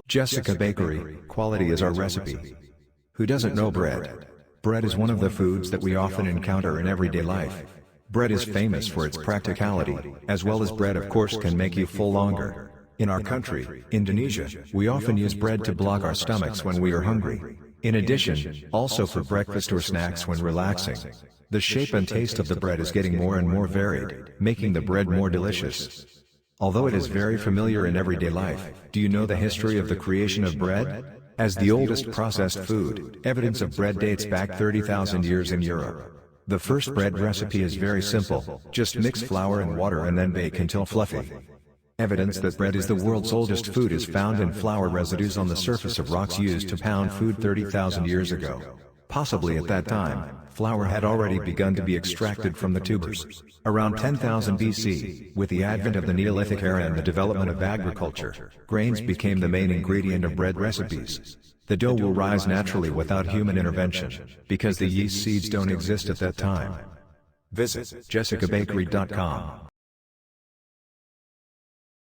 Jessica Bakery, quality is our recipe. Who doesn't know bread? Bread is one of the foods that we often encounter in everyday life. Bread is famous for its practicality, as well as bread of course can make you full longer. In our country, Indonesia, we often use bread to block our stomachs when we are hungry. In addition, also for breakfast or snacks when relaxing. The shape and taste of the bread is getting more and more varied, making the bread more delicious. Although it is very familiar in everyday life, do you know the history of the creation of bread? As the oldest processed food, evidence of bread dates back 30,000 years in Europe. The first bread recipe is very simple, just mix flour and water and then bake until fluffy. Evidence that bread is the world's oldest food is found in flour residues on the surface of rocks used to pound food 30,000 years ago. Possibly at that time, flour had already begun to be extracted from the tubers. Around 10,000 BC, with the advent of the Neolithic era and the development of agriculture, grains became the main ingredient of bread recipes. The dough will rise naturally without human intervention, because the yeast seeds don't exist at that time. Visit jessicabakery.com.